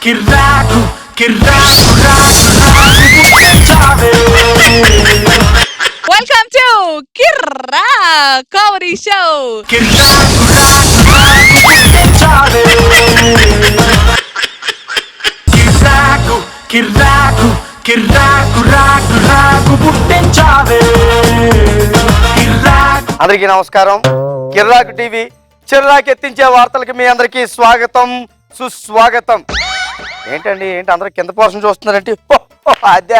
కిర్రాకు కిర్రాకు రాకు పుట్టించావే. Welcome to Kirra comedy show. కిర్రాకు రాకు పుట్టించావే. కిర్రాకు కిర్రాకు కిర్రాకు రాకు రాకు పుట్టించావే. కిర్రాకు. అందరికీ నమస్కారం. కిర్రాకు టీవీ చిర్రాకెత్తించే వార్తలకి మీ అందరికీ స్వాగతం సుస్వాగతం. ఏంటండి అందరూ కింద పోర్షన్ చూస్తున్నారంటే అదే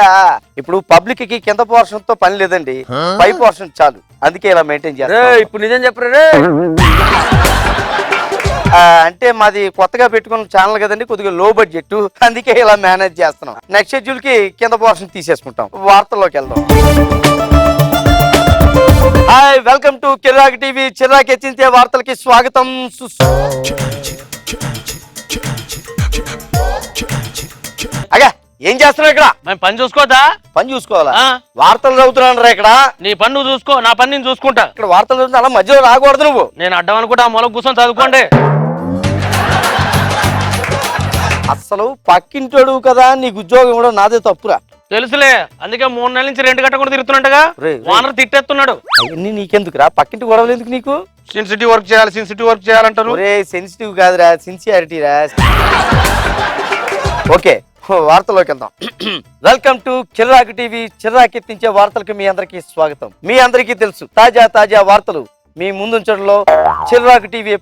ఇప్పుడు పబ్లిక్ కి కింద పోర్షన్ తో పని లేదండి, పై పోర్షన్ చాలు, అందుకే ఇలా మెయింటైన్ చేస్తారు. ఇప్పుడు నిజం చెప్పరే అంటే మాది కొత్తగా పెట్టుకున్న ఛానల్ కదండి, కొద్దిగా లో బడ్జెట్, అందుకే ఇలా మేనేజ్ చేస్తున్నాం. నెక్స్ట్ షెడ్యూల్ కి కింద పోర్షన్ తీసేసుకుంటాం. వార్తల్లోకి వెళ్దాం. హాయ్, వెల్కమ్ టు కిర్రాకు టీవీ చిర్రాకెత్తించే వార్తలకి స్వాగతం. అగా ఏం చేస్తున్నావు ఇక్కడ? మేము పని చూసుకోదా? పని చూసుకోవాలా? ఆ. వార్తలు చదువుతున్నాను ఇక్కడ. నీ పని నువ్వు చూసుకో, నా పని నేను చూసుకుంటా. ఇక్కడ వార్తలు చదువుతున్నా, అలా మధ్యలో రాకూడదు నువ్వు. నేను అడ్డం అనుకుంటా, ఆ మూల కూర్చొని చదువుకోండి. అసలు పక్కింటోడు కదా, నీకు ఉద్యోగం కూడా నాదే తప్పురా. తెలుసులే, అందుకే 3 నెలల నుంచి రెంట్ కట్టకుండా తిరుగుతున్నట్టుగా రేయ్. ఓనర్ తిట్టేస్తున్నాడు. అవన్నీ నీకెందుకురా, పక్కింటి గొడవలు ఎందుకు నీకు? సెన్సిటివ్ వర్క్ చేయాలి, సెన్సిటివ్ వర్క్ చేయాలంటారు. ఒరే సెన్సిటివ్ కాదురా, సిన్సియారిటీ రా. ఓకే, వార్తలోకి వెళ్దాం. వెల్కమ్ టు కిర్రాకు టీవీ చిర్రాకెత్తించే వార్తలకు మీ అందరికీ స్వాగతం. మీ అందరికీ తెలుసు, తాజా వార్తలు మీ ముందుంచడంలో చిర్రాకు టీవీ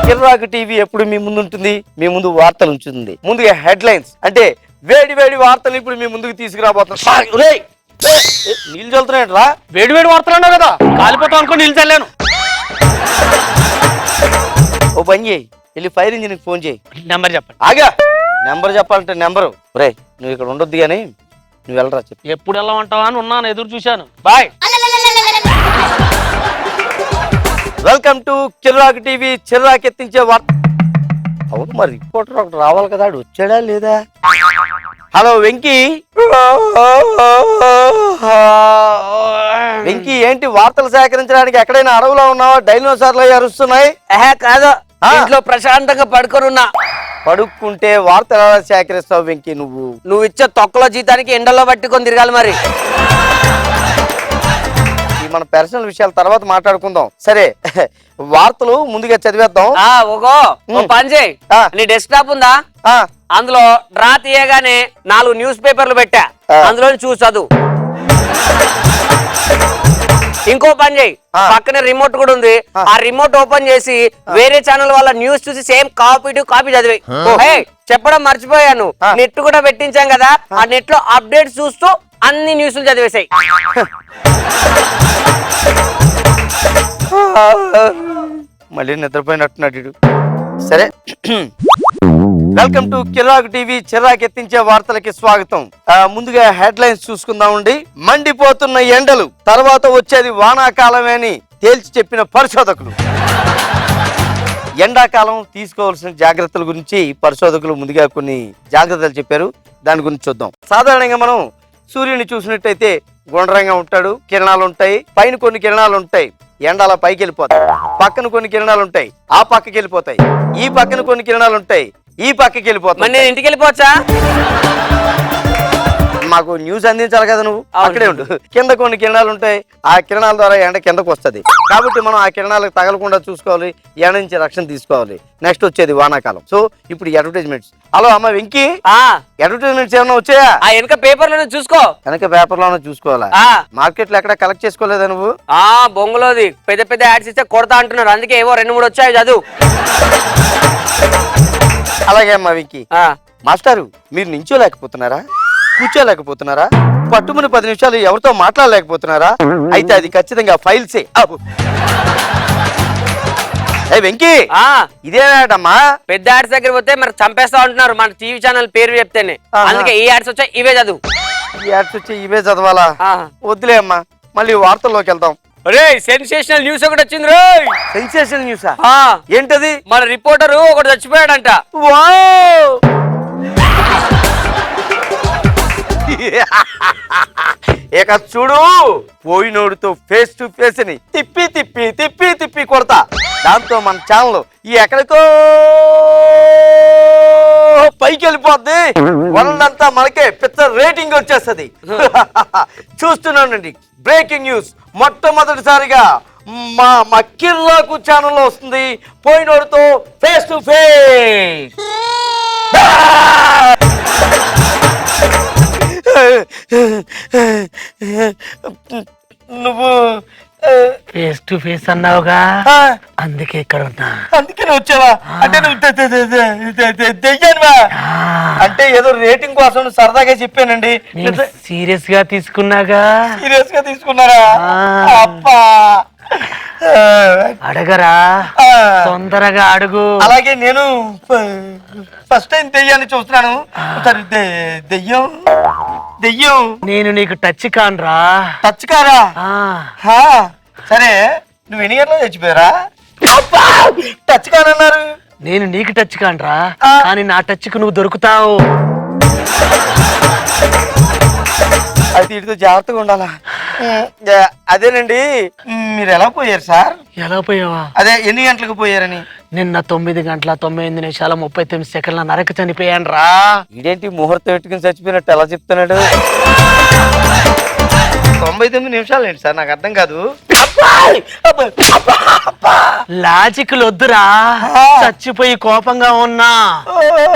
కిర్రాకు టీవీ ఎప్పుడు మీ ముందు ఉంటుంది, మీ ముందు వార్తలు ఉంచుతుంది. ముందుగా హెడ్లైన్స్ అంటే వేడి వార్తలు ఇప్పుడు మీ ముందుకు తీసుకురాబోతున్నాం. నీళ్ళు చల్లుతున్నాడు రా. వేడి వార్తలు అన్నావు కదా, కాలిపోతాం అనుకో నీళ్ళు చల్లాను. ఓ పని చేయి, వెళ్ళి ఫైర్ ఇంజిన్ కి ఫోన్ చేయి. నెంబర్ చెప్పండి. ఆగా, నెంబర్ చెప్పాలంటే నెంబరు. రే, నువ్వు ఇక్కడ ఉండొద్దు కానీ నువ్వు వెళ్ళరా చెప్పు. ఎప్పుడు ఎలా ఉంటావా అని ఉన్నాను, ఎదురు చూశాను. బాయ్. వెల్కమ్ టు కిర్రాకు టీవీ చిర్రాకెత్తించే వార్త. అవును, మరి రిపోర్టర్ ఒకటి రావాలి కదా, ఆడు వచ్చాడా లేదా? హలో వెంకీ. వెంకీ, ఏంటి వార్తలు సేకరించడానికి ఎక్కడైనా అడవులో ఉన్నావా? డైనోసార్లు అరుస్తున్నాయి. కాదు, ఇంట్లో ప్రశాంతంగా పడుకోనున్నా. పడుకుంటే వార్తలు ఎలా సేకరిస్తావు వెంకీ? నువ్వు ఇచ్చే తొక్కలో జీతానికి ఎండల్లో పట్టుకొని తిరగాలి. మరి మన పర్సనల్ విషయాల తర్వాత మాట్లాడుకుందాం. సరే, వార్తలు ముందుగా చదివేద్దాం. పని చేయి, నీ డెస్క్టాప్ ఉందా? అందులో డ్రా తీయగానే 4 న్యూస్ పేపర్లు పెట్టా, అందులో చూసి చదువు. ఇంకో పని చేయి, పక్కనే రిమోట్ కూడా ఉంది, ఆ రిమోట్ ఓపెన్ చేసి వేరే ఛానల్ వాళ్ళ న్యూస్ చూసి సేమ్ కాపీ టు కాపీ చదివి. చెప్పడం మర్చిపోయాను, నెట్ కూడా పెట్టించాం కదా, ఆ నెట్ లో అప్డేట్స్ చూస్తూ అన్ని న్యూస్లు చదివేసాయి. మళ్ళీ నిద్రపోయినట్టున్నాడు. సరే, వెల్కమ్ టు కిర్రాకు టీవీ చిర్రాకెత్తించే వార్తలకి స్వాగతం. ముందుగా హెడ్లైన్స్ చూసుకుందామండి. మండిపోతున్న ఎండలు, తర్వాత వచ్చేది వానాకాలమే అని తేల్చి చెప్పిన పరిశోధకులు. ఎండాకాలం తీసుకోవాల్సిన జాగ్రత్తల గురించి పరిశోధకులు ముందుగా కొన్ని జాగ్రత్తలు చెప్పారు, దాని గురించి చూద్దాం. సాధారణంగా మనం సూర్యుని చూసినట్టయితే గుండ్రంగా ఉంటాడు, కిరణాలు ఉంటాయి, పైన కొన్ని కిరణాలు ఉంటాయి, ఎండాల పైకి వెళ్ళిపోతాయి. పక్కన కొన్ని కిరణాలు ఉంటాయి, ఆ పక్కకి వెళ్ళిపోతాయి. ఈ పక్కన కొన్ని కిరణాలు ఉంటాయి, ఈ పక్కకి వెళ్ళిపోతాయి. నేను ఇంటికి వెళ్ళిపోవచ్చా? మాకు న్యూస్ అందించాలి కదా, నువ్వు అక్కడే ఉండు. కింద కొన్ని కిరణాలు ఉంటాయి, ఆ కిరణాల ద్వారా ఎండ కిందకు వస్తుంది, కాబట్టి మనం ఆ కిరణాలకు తగలకుండా చూసుకోవాలి, ఎండ నుంచి రక్షణ తీసుకోవాలి. నెక్స్ట్ వచ్చేది వానాకాలం. సో ఇప్పుడు అడ్వర్టైజ్మెంట్స్. హలో అమ్మ వెంకీ, అడ్వర్టైజ్మెంట్స్ ఏమన్నా వచ్చాయా? వెనక పేపర్ లోనే చూసుకో. వెనక పేపర్ లోనే చూసుకోవాలా? మార్కెట్ లో ఎక్కడ కలెక్ట్ చేసుకోలేదా నువ్వు? బొంగులోది పెద్ద యాడ్స్ ఇస్తే కొడతా అంటున్నారు, అందుకే ఏవో 2-3 వచ్చాయి, చదువు. అలాగే అమ్మా వెంకీ. మాస్టారు, మీరు నించోలేకపోతున్నారా, కూర్చోలేకపోతున్నారా, పట్టుమని 10 నిమిషాలు ఎవరితో మాట్లాడలేకపోతున్నారా? అయితే అది ఖచ్చితంగా ఫైల్సే. వెంకీ, ఇదేనాటమ్మా? పెద్ద యాడ్స్ దగ్గర పోతే మరి చంపేస్తా ఉంటున్నారు మన టీవీ ఛానల్ పేరు చెప్తేనే, అందుకే ఈ యాడ్స్ వచ్చాయి, ఇవే చదువు. ఈ యాడ్స్ వచ్చి ఇవే చదవాలా? వద్దులే అమ్మా, మళ్ళీ వార్తల్లోకి వెళ్దాం. సెన్సేషనల్ న్యూస్ ఒకటి వచ్చింది రోయ్. సెన్సేషనల్ న్యూసా? ఏంటది? మన రిపోర్టరు ఒకటి చచ్చిపోయాడంట. ఇక చూడు, పోయినోడితో ఫేస్ టు ఫేస్ ని తిప్పి కొడతా. దాంతో మన ఛానల్ ఎక్కడికో పైకి వెళ్ళిపోద్ది, వాళ్ళంతా మనకే పెద్ద రేటింగ్ వచ్చేస్తుంది. చూస్తున్నానండి, బ్రేకింగ్ న్యూస్ మొట్టమొదటిసారిగా మా కిర్రాకు ఛానల్లో వస్తుంది. పోయినోడితో ఫేస్ టు ఫేస్. నువ్వు ఫేస్ టు ఫేస్ అన్నావుగా, అందుకే ఇక్కడ ఉన్నా. అందుకే వచ్చావా? అంటే నువ్వు దెయ్యానివా? అంటే ఏదో రేటింగ్ కోసం సరదాగా చెప్పానండి. సీరియస్ గా తీసుకున్నాగా. సీరియస్ గా తీసుకున్నారా? అబ్బా, అడగరా, తొందరగా అడుగు. అలాగే నేను ఫస్ట్ టైం దెయ్యాన్ని చూస్తున్నాను. దెయ్యం దెయ్యం నేను నీకు టచ్ కానరా. టచ్ కారా? సరే, నువ్వు ఎన్ని గంటలో చచ్చిపోయారా? టచ్ కానన్నారు. నేను నీకు టచ్ కానరా, కానీ నా టచ్ కు నువ్వు దొరుకుతావు. అది వీటితో జాగ్రత్తగా ఉండాలా? అదేనండి, మీరు ఎలా పోయారు సార్? ఎలా పోయావా? అదే ఎన్ని గంటలకు పోయారని. నిన్న 9:09:99 నరక చనిపోయాను రా. ఇదేంటి ముహూర్తం పెట్టుకుని చచ్చిపోయినట్టు ఎలా చెప్తున్నాడు? 99 నిమిషాలు ఏంటి సార్? నాకు అర్థం కాదు. లాజిక్ వద్దురా, చచ్చిపోయి కోపంగా ఉన్నా.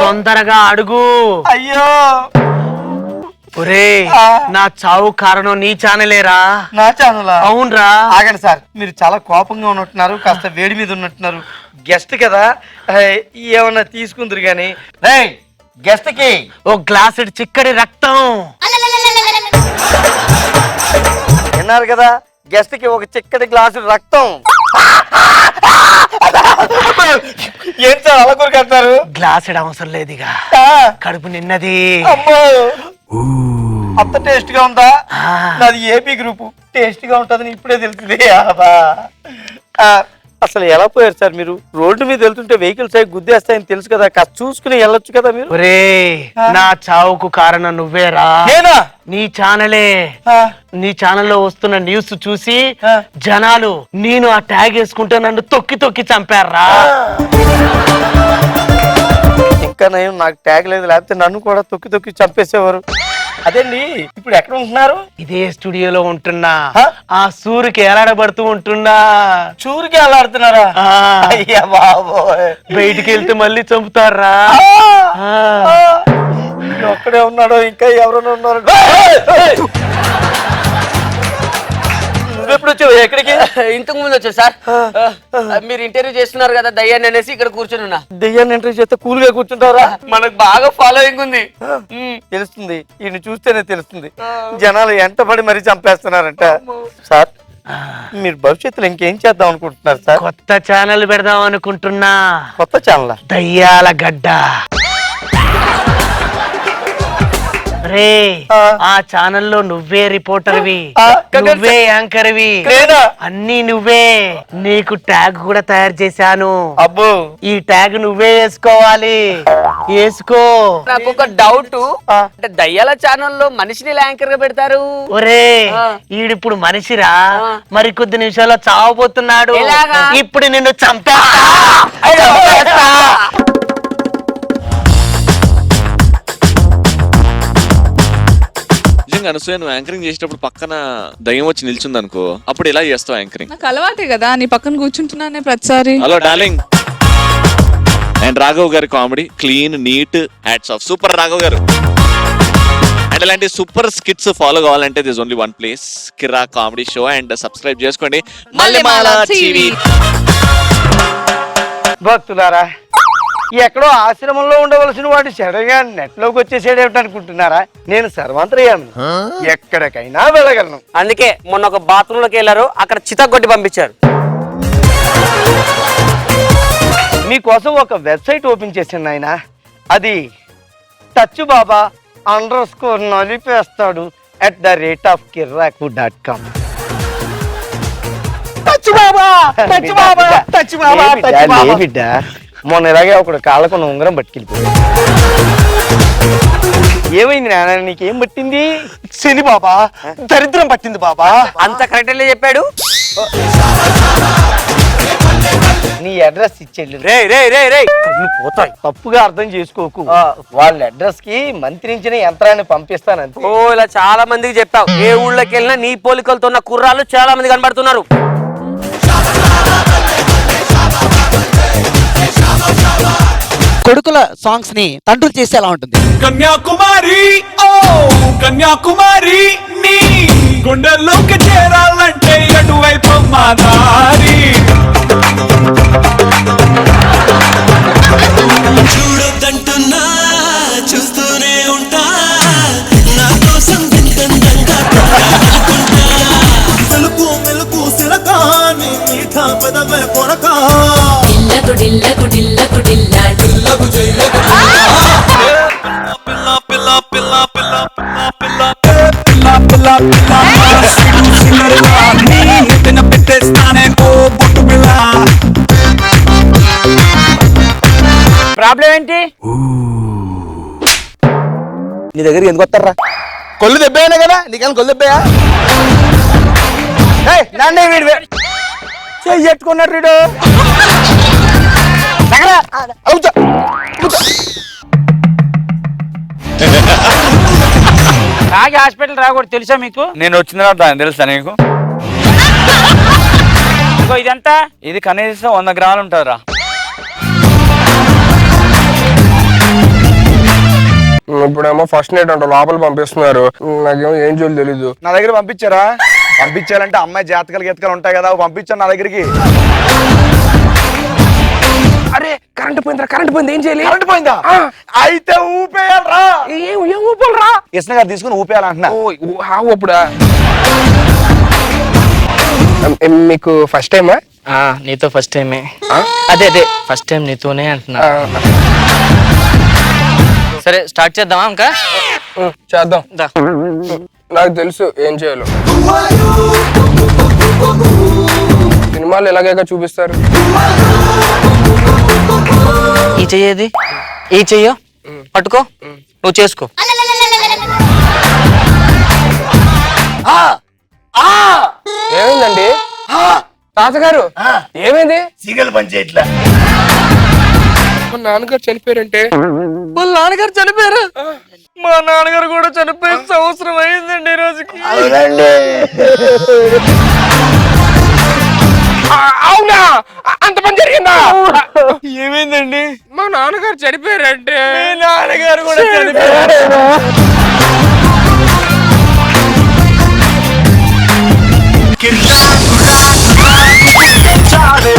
తొందరగా అడుగు. అయ్యో, ఒరే, నా చావు కారణం నీ ఛానలేరా? నా ఛానల్? అవునరా. ఆగండి సార్, మీరు చాలా కోపంగా ఉన్నట్టున్నారు, కాస్త వేడి మీద ఉన్నట్టున్నారు. గెస్ట్ కదా, ఏమన్నా తీసుకుందరు గాని. గెస్ట్ కి ఓ గ్లాసుడు చిక్కడి రక్తం. విన్నారు కదా, గెస్ట్ కి ఒక చిక్కటి గ్లాసు రక్తం. ఏం సార్ అలా కొరికెళ్తారు? గ్లాసుడు అవసరం లేదుగా, కడుపు నిన్నది. అంత టేస్ట్ గా ఉందా? నాది ఏపీ గ్రూప్, టేస్ట్ గా ఉంటుందని ఇప్పుడే తెలిసింది. అసలు ఎలా పోయారు సార్ మీరు? రోడ్డు మీద వెళ్తుంటే వెహికల్స్ అయి గుద్దేస్తాయని తెలుసు కదా, కాస్త చూసుకుని వెళ్ళొచ్చు కదా మీరు. ఒరే, నా చావుకు కారణం నువ్వేరా. నేనా? నీ ఛానలే. నీ ఛానల్లో వస్తున్న న్యూస్ చూసి జనాలు నేను ఆ ట్యాగ్ వేసుకుంటే నన్ను తొక్కి తొక్కి చంపారా. ఇంకా నయం, నాకు ట్యాగ్ లేదు, లేకపోతే నన్ను కూడా తొక్కి తొక్కి చంపేసేవారు. అదేండి, ఇప్పుడు ఎక్కడ ఉంటున్నారు? ఇదే స్టూడియోలో ఉంటున్నా. ఆ సూర్యుకి ఎలాడబడుతూ ఉంటున్నా. చూరుకి ఎలాడుతున్నారా? అయ్యా బాబోయ్, బయటికి వెళ్తే మళ్ళీ చంపుతారా. ఒక్కడే ఉన్నాడో ఇంకా ఎవరైనా ఉన్నారు? నువ్వెప్పుడు వచ్చావు? ఎక్కడికి? ఇంతకు ముందు వచ్చా సార్. మీరు ఇంటర్వ్యూ చేస్తున్నారు కదా దయ్యాన్ని అనేసి ఇక్కడ కూర్చొని ఉన్నా. దెయ్యాన్ని ఇంటర్వ్యూ చేస్తే కూల్గా కూర్చుంటారా? మనకు బాగా ఫాలోయింగ్ ఉంది. తెలుస్తుంది, ఈయన చూస్తేనే తెలుస్తుంది. జనాలు ఎంటబడి మరీ చంపేస్తున్నారంట. సార్, మీరు భవిష్యత్తులో ఇంకేం చేద్దాం అనుకుంటున్నారు సార్? కొత్త ఛానల్ పెడదాం అనుకుంటున్నా. కొత్త ఛానల్? దయ్యాల గడ్డ. రే, ఆ ఛానల్లో నువ్వే రిపోర్టర్వి, నువ్వే యాంకర్వి, అన్ని నువ్వే. నీకు ట్యాగ్ కూడా తయారు చేశాను. అబ్బో, ఈ ట్యాగ్ నువ్వే వేసుకోవాలి. వేసుకో. నాకు ఒక డౌట్, అంటే దయ్యాల ఛానల్లో మనిషిని యాంకర్ గా పెడతారు. ఒరే, ఈడిప్పుడు మనిషిరా, మరి కొద్ది నిమిషాల్లో చావబోతున్నాడు. ఇప్పుడు నిన్ను చంపేస్తా. అనసూయ, నువ్వు యాంకరింగ్ చేసేటప్పుడు పక్కన దయ్యం వచ్చి నిల్చుంది అనుకో, అప్పుడు ఎలా చేస్తావు యాంకరింగ్? నాకు అలవాటే కదా, నీ పక్కన కూర్చుంటున్నానే ప్రతిసారి. Hello darling. అండ్ రాఘవ్ గారి comedy clean, neat, hats off. Super Raghav గారు. అండ్ ఇలాంటి సూపర్ స్కిట్స్ ఫాలో కావాలంటే this only one place, Kirra comedy show. And subscribe చేసుకోండి మల్లెమాల టీవీ. భక్తులారా, ఎక్కడో ఆశ్రమంలో ఉండవలసిన వాడు సడన్గా నెట్ లోకి వచ్చేసేటట్టు అనుకుంటున్నారా? నేను సర్వంతర్యామి, ఎక్కడికైనా వెళ్ళగలను. అందుకే మొన్న ఒక బాత్రూమ్ లోకి వెళ్ళారు, అక్కడ చితగొట్టి పంపించారు. మీకోసం ఒక వెబ్సైట్ ఓపెన్ చేశాను ఆయన. అది touchbaba_నలిపేస్తాడు@కిర్రాకు.com. బిడ్డ, మొన్న ఇలాగే ఒకడు కాళ్ళకున్న ఉంగరం పట్టుకెళ్ళిపోయాడు. ఏమైంది నాన్న, నీకేం పట్టింది? శని బాబా, దరిద్రం పట్టింది బాబా. అంత కరెక్ట్ చెప్పాడు. నీ అడ్రస్ ఇచ్చేళ్ళు రే రే రే రే పోతాయి, తప్పుగా అర్థం చేసుకోకు. వాళ్ళ అడ్రస్ కి మంత్రించిన యంత్రాన్ని పంపిస్తానంతే. ఓ ఇలా చాలా మందికి చెప్పావు. ఏ ఊళ్ళోకి వెళ్ళినా నీ పోలికలతో ఉన్న కుర్రాళ్ళు చాలా మంది కనబడుతున్నారు. కొడుకుల సాంగ్స్ ని తండ్రులు చేస్తే ఎలా ఉంటుంది? కన్యాకుమారి ఓ కన్యాకుమారి నీ గుండెల్లోకి చేరాలంటే అటువైపు మా దారి. చూడొద్దంటున్నా చూస్తూనే ఉంటా నా కోసం మెలుపు మెలుపు సిలకాని మీఠా పెదవే కొరకా డిల్లకు డిల్లకు డిల్లా డిల్లకు జైలకు పిల్ల పిల్ల పిల్ల పిల్ల పిల్ల పిల్ల పిల్ల పిల్ల పెట్టేస్తానే ఓ బొట్టు పిల్ల. ప్రాబ్లం ఏంటి? నీ దగ్గరికి ఎందుకు వస్తారా? కొల్లు దెబ్బేనా కదా, నీకన్నా కొల్లు దెబ్బయా? నన్నే వీడు చెయ్యట్టుకున్నాడు వీడు. తాగి హాస్పిటల్ రాకూడదు తెలుసా మీకు? నేను వచ్చిన తెలుసా నీకు? ఇంకో ఇదంతా ఇది కనీసం 100 గ్రాములు ఉంటారా? ఇప్పుడేమో ఫస్ట్ నైట్ అంట లోపల పంపిస్తున్నారు. నాకేమో ఏం చేయాలి తెలీదు. నా దగ్గర పంపించారా? పంపించాలంటే అమ్మాయి జాతకాలు గీతకాలు ఉంటాయి కదా, పంపించాను నా దగ్గరికి. అరే కరెంట్ పోయిందిరా, కరెంట్ పోయింది, ఏం చేయాలి? కరెంట్ పోయిందా? అయితే ఊపేయాలరా. ఏం ఊపాలరా? కృష్ణ గారు తీసుకుని ఊపేయాలంటున్నా. అప్పుడా మీకు ఫస్ట్ టైమా? నీతో ఫస్ట్ టైమే. అదే అదే ఫస్ట్ టైం నీతోనే అంటున్నా. సరే స్టార్ట్ చేద్దామా? ఇంకా చేద్దాం. నాకు తెలుసు ఏం చేయాలో. సినిమాలు ఎలాగైనా చూపిస్తారు. ఈ చెయ్యేది, ఈ చెయ్యో పట్టుకో, నువ్వు చేసుకో. ఏమైందండి తాతగారు? ఏమైంది? సీగలు పనిచేయట్లా. మా నాన్నగారు చనిపోయారంటే. వాళ్ళ నాన్నగారు చనిపోయారు. మా నాన్నగారు కూడా చనిపోయే సంవత్సరం అయిందండి ఈ రోజుకి. అవునా? అంత పని జరిగిందా? ఏమైందండి? మా నాన్నగారు చనిపోయారంటే. నాన్నగారు కూడా చనిపోయారు. కిర్రాకు రాకు రాకు పుట్టించావే.